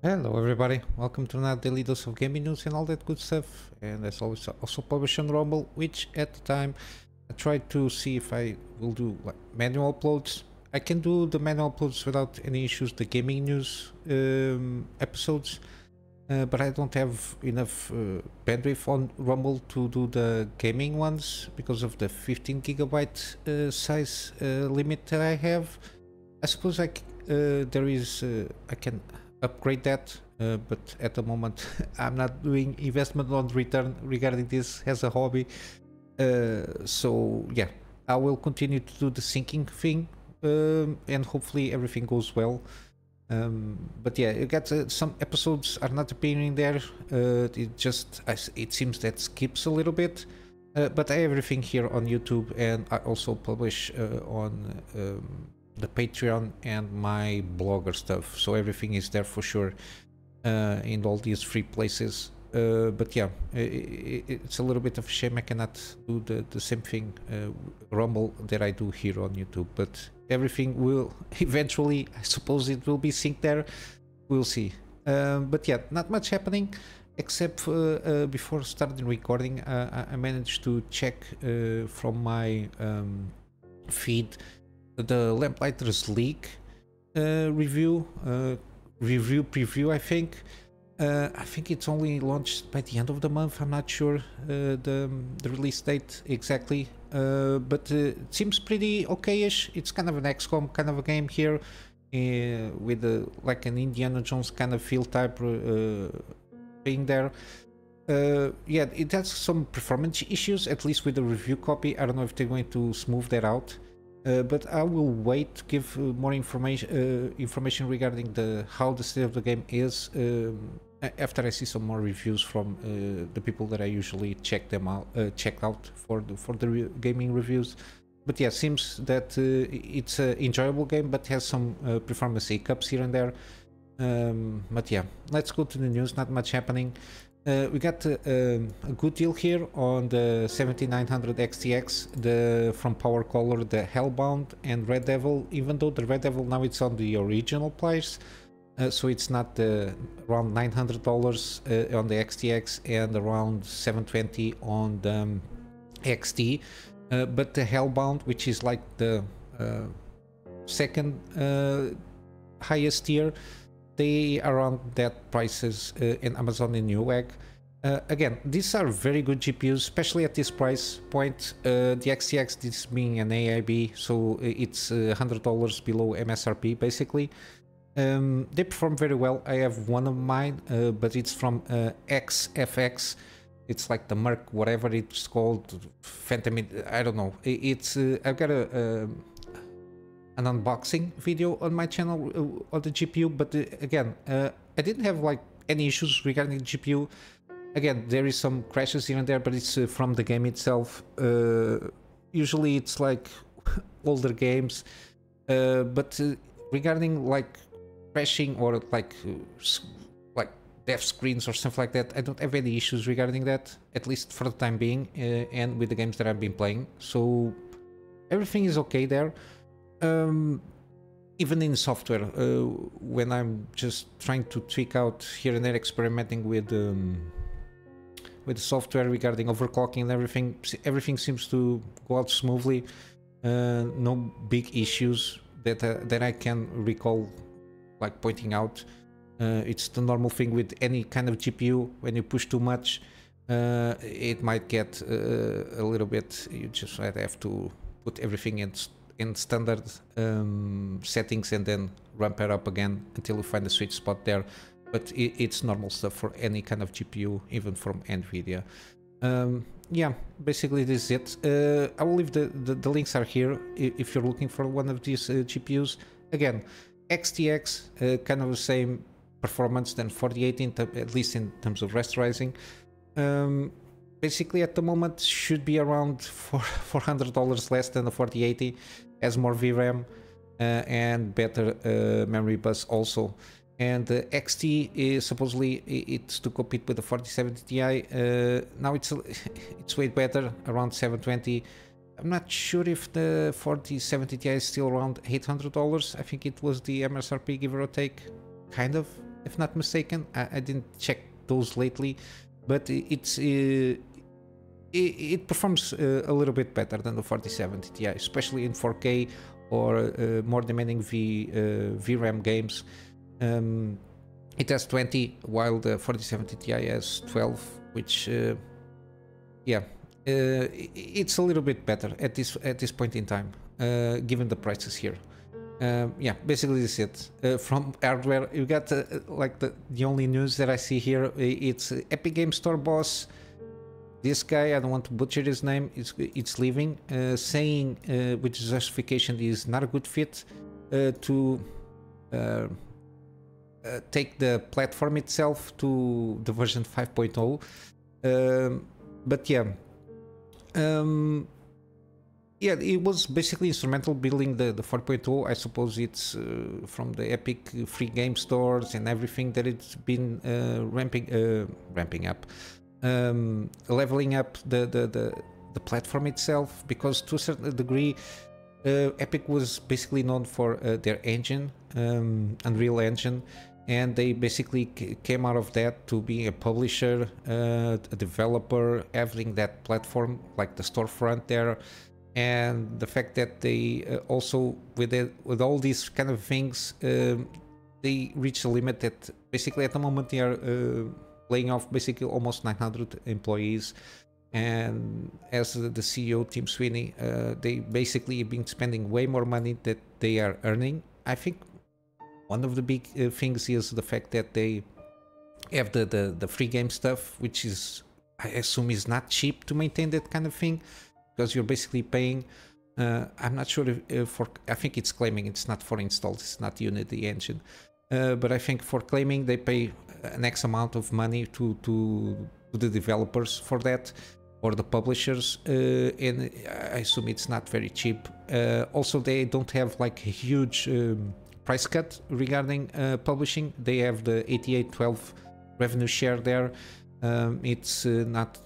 Hello everybody, welcome to another daily dose of gaming news and all that good stuff. And as always, also published on Rumble, which at the time I tried to see if I will do like manual uploads. I can do the manual uploads without any issues, the gaming news episodes, but I don't have enough bandwidth on Rumble to do the gaming ones because of the 15 gigabyte size limit that I have. I suppose there is I can upgrade that, but at the moment I'm not doing investment on return regarding this as a hobby. So yeah, I will continue to do the syncing thing, and hopefully everything goes well. But yeah, you got some episodes are not appearing there. It seems that skips a little bit. But I have everything here on YouTube, and I also publish on the Patreon and my blogger stuff, so everything is there for sure in all these free places. But yeah, it's a little bit of a shame I cannot do the same thing Rumble that I do here on YouTube, but everything will eventually, I suppose it will be synced there. We'll see. But yeah, not much happening except before starting recording. I managed to check from my feed the Lamplighters League review preview. I think it's only launched by the end of the month. I'm not sure the release date exactly, but it seems pretty okay-ish. It's kind of an XCOM kind of a game here, with like an Indiana Jones kind of feel type being there. Yeah, it has some performance issues, at least with the review copy. I don't know if they're going to smooth that out. But I will wait to give more information regarding how the state of the game is after I see some more reviews from the people that I usually check out for the gaming reviews. But yeah, seems that it's an enjoyable game, but has some performance hiccups here and there. But yeah, let's go to the news. Not much happening. We got a good deal here on the 7900 XTX, from Power Color, the Hellhound and Red Devil, even though the Red Devil now it's on the original price, so it's not around $900 on the XTX and around $720 on the XT, but the Hellbound, which is like the second highest tier, they are around that prices in Amazon and Newegg. Again, these are very good GPUs, especially at this price point. The XTX, this being an AIB, so it's $100 below MSRP basically. They perform very well. I have one of mine, but it's from XFX. It's like the Merc, whatever it's called, Phantom. I don't know. I've got an unboxing video on my channel on the GPU, but again, I didn't have like any issues regarding the GPU. Again, there is some crashes here and there, but it's from the game itself. Usually it's like older games, but regarding like crashing or like deaf screens or stuff like that, I don't have any issues regarding that, at least for the time being, and with the games that I've been playing, so everything is okay there. Even in software, when I'm just trying to tweak out here and there, experimenting with the software regarding overclocking and everything seems to go out smoothly. No big issues that I can recall like pointing out. It's the normal thing with any kind of GPU. When you push too much, it might get a little bit, you just might have to put everything in standard settings and then ramp it up again until you find the sweet spot there. But it's normal stuff for any kind of GPU, even from NVIDIA. Yeah, basically this is it. I will leave the links are here if you're looking for one of these GPUs. Again, XTX, kind of the same performance than 4080, at least in terms of rasterizing. Basically at the moment should be around $400 less than the 4080, has more VRAM and better memory bus also. And the XT is supposedly it's to compete with the 4070 Ti. Now it's way better, around $720. I'm not sure if the 4070 Ti is still around $800. I think it was the MSRP, give or take, kind of. if not mistaken. I didn't check those lately, but it performs a little bit better than the 4070 Ti, especially in 4K or more demanding VRAM games. It has 20, while the 4070 Ti has 12, which yeah, it's a little bit better at this point in time, given the prices here. Yeah, basically this is it. From hardware, you got like the only news that I see here. It's Epic Game Store boss. This guy, I don't want to butcher his name, it's leaving, saying with justification is not a good fit to take the platform itself to the version 5.0. But yeah, yeah, it was basically instrumental building the 4.0. I suppose it's from the Epic free game stores and everything that it's been ramping up. Leveling up the platform itself, because to a certain degree Epic was basically known for their engine, Unreal Engine, and they basically came out of that to be a publisher, a developer, having that platform like the storefront there. And the fact that they also with all these kind of things, they reached a limit that basically at the moment they are laying off basically almost 900 employees. And as the CEO, Tim Sweeney, they basically have been spending way more money that they are earning. I think one of the big things is the fact that they have the free game stuff, which is, I assume, is not cheap to maintain that kind of thing, because you're basically paying, I'm not sure if I think it's claiming, it's not for installs, it's not Unity engine. But I think for claiming they pay an X amount of money to the developers for that, or the publishers, and I assume it's not very cheap. Also, they don't have like a huge price cut regarding publishing. They have the 88/12 revenue share there. It's not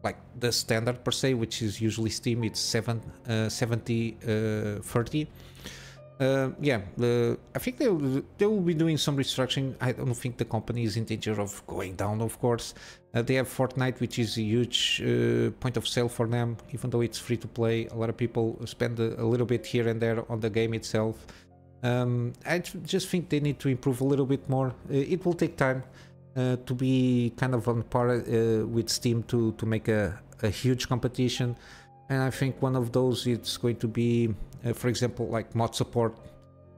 like the standard per se, which is usually Steam. It's 70/30. Yeah, I think they will be doing some restructuring. I don't think the company is in danger of going down, of course. They have Fortnite, which is a huge point of sale for them, even though it's free to play. A lot of people spend a little bit here and there on the game itself. I just think they need to improve a little bit more. It will take time to be kind of on par with Steam to make a huge competition. And I think one of those, it's going to be, for example, like mod support.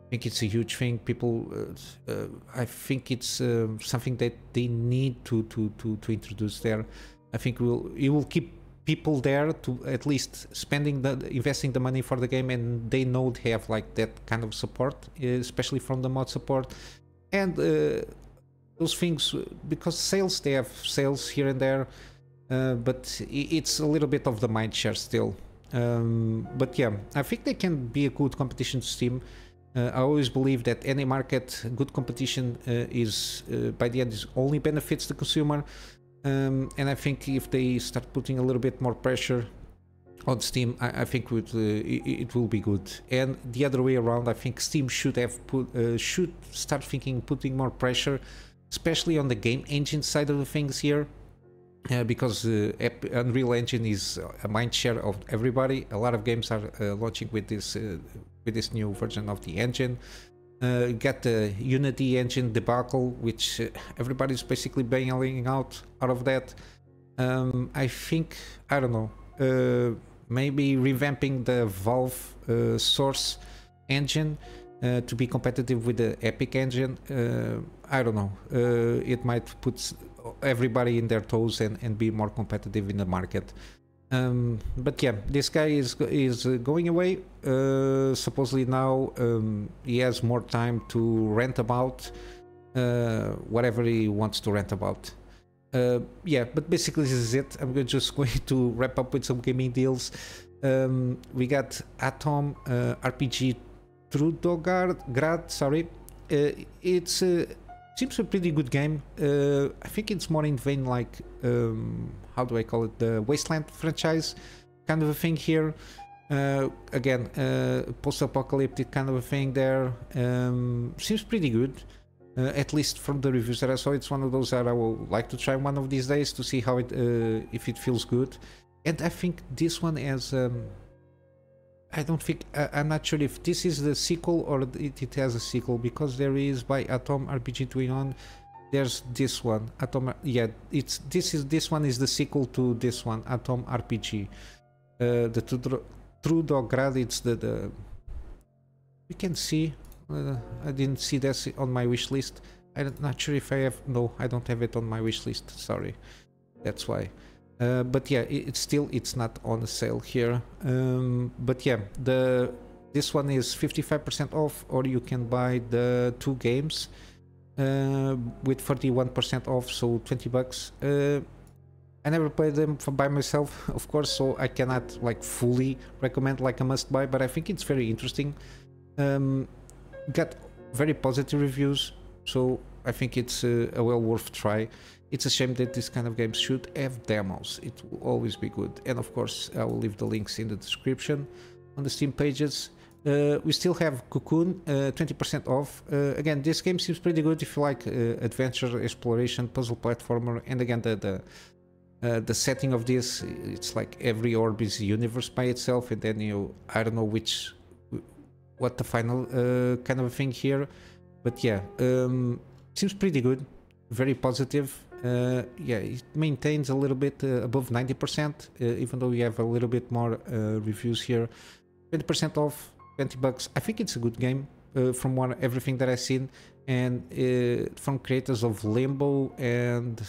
I think it's a huge thing. People, I think it's something that they need to introduce there. I think it will keep people there to at least investing the money for the game, and they know they have like that kind of support, especially from the mod support. And those things, because sales, they have sales here and there. But it's a little bit of the mind share still. But yeah, I think they can be a good competition to Steam. I always believe that any market, good competition is by the end is only benefits the consumer. And I think if they start putting a little bit more pressure on Steam, I think it will be good. And the other way around, I think Steam should start putting more pressure, especially on the game engine side of the things here. Because Unreal Engine is a mind share of everybody. A lot of games are launching with this new version of the engine. Got the Unity engine debacle, which everybody's basically bailing out of that. I think, I don't know, maybe revamping the Valve Source engine to be competitive with the Epic engine. I don't know, it might put everybody in their toes and be more competitive in the market. But yeah, this guy is going away. Supposedly now he has more time to rant about whatever he wants to rant about. Yeah, but basically this is it. I'm just going to wrap up with some gaming deals. We got Atom RPG Trudograd, sorry. It's seems a pretty good game. I think it's more in vein like, how do I call it, the Wasteland franchise kind of a thing here. Again, post-apocalyptic kind of a thing there. Seems pretty good. At least from the reviews that I saw, it's one of those that I will like to try one of these days to see how it if it feels good. And I think this one has I don't think I'm not sure if this is the sequel or it has a sequel, because there is by Atom RPG to on. There's this one, Atom. Yeah, this one is the sequel to this one, Atom RPG. The True Dog Grad. It's the you can see. I didn't see that on my wish list. I'm not sure if I have. No, I don't have it on my wish list. Sorry, that's why. But yeah, it's not on sale here. But yeah, this one is 55% off, or you can buy the 2 games with 41% off, so 20 bucks. I never played them by myself, of course, so I cannot like fully recommend like a must buy, but I think it's very interesting. Got very positive reviews, so I think it's a well worth try. It's a shame that this kind of games should have demos. It will always be good. And of course, I will leave the links in the description on the Steam pages. We still have Cocoon, 20% off. Again, this game seems pretty good if you like adventure, exploration, puzzle platformer. And again, the setting of this, it's like every orb is a universe by itself. And then I don't know what the final kind of thing here. But yeah, seems pretty good. Very positive. Yeah, it maintains a little bit above 90%, even though we have a little bit more reviews here. 20% off, 20 bucks. I think it's a good game from everything that I've seen, and from creators of Limbo and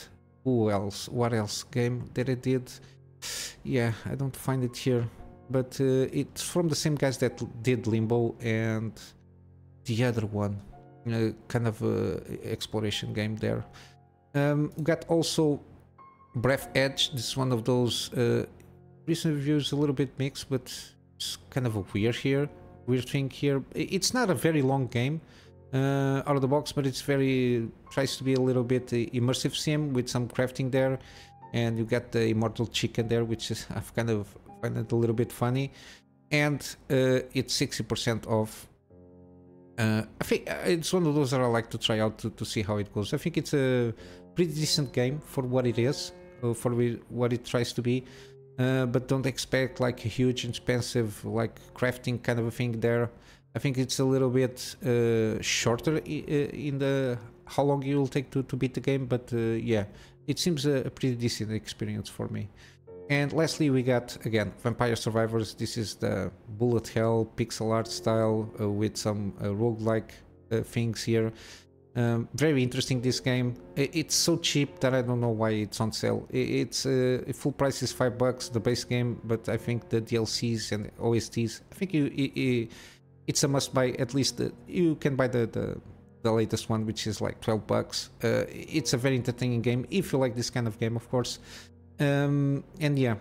who else? What else game that I did? Yeah, I don't find it here, but it's from the same guys that did Limbo and the other one, kind of exploration game there. We got also Breathedge. This is one of those recent reviews, a little bit mixed, but it's kind of a weird thing here. It's not a very long game out of the box, but it's tries to be a little bit immersive sim with some crafting there, and you got the immortal chicken there, which is I've kind of find it a little bit funny, and it's 60% off. I think it's one of those that I like to try out to see how it goes. I think it's a pretty decent game for what it is, for what it tries to be, but don't expect like a huge, expensive like crafting kind of a thing there. I think it's a little bit shorter in the how long it will take to beat the game, but yeah, it seems a pretty decent experience for me. And lastly, we got, again, Vampire Survivors. This is the bullet hell pixel art style with some roguelike things here. Very interesting, this game. It's so cheap that I don't know why it's on sale. It's full price is $5, the base game, but I think the DLCs and OSTs, I think it's a must buy. At least you can buy the latest one, which is like $12. It's a very entertaining game if you like this kind of game, of course. And yeah,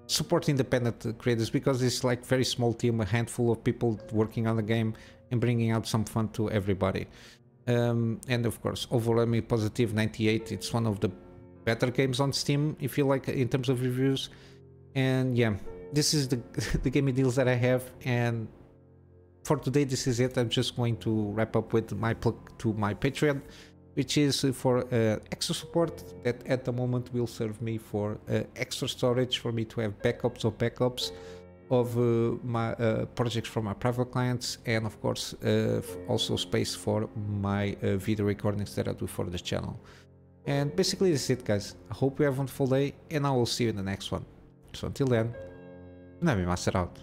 support independent creators, because it's like very small team, a handful of people working on the game and bringing out some fun to everybody. And of course, overwhelmingly positive, 98. It's one of the better games on Steam if you like in terms of reviews. And yeah, this is the gaming deals that I have, and for today this is it. I'm just going to wrap up with my plug to my Patreon, which is for extra support that at the moment will serve me for extra storage for me to have backups of my projects from my private clients, and of course also space for my video recordings that I do for the channel. And basically this is it, guys. I hope you have a wonderful day, and I will see you in the next one. So until then, Kunamy Master out.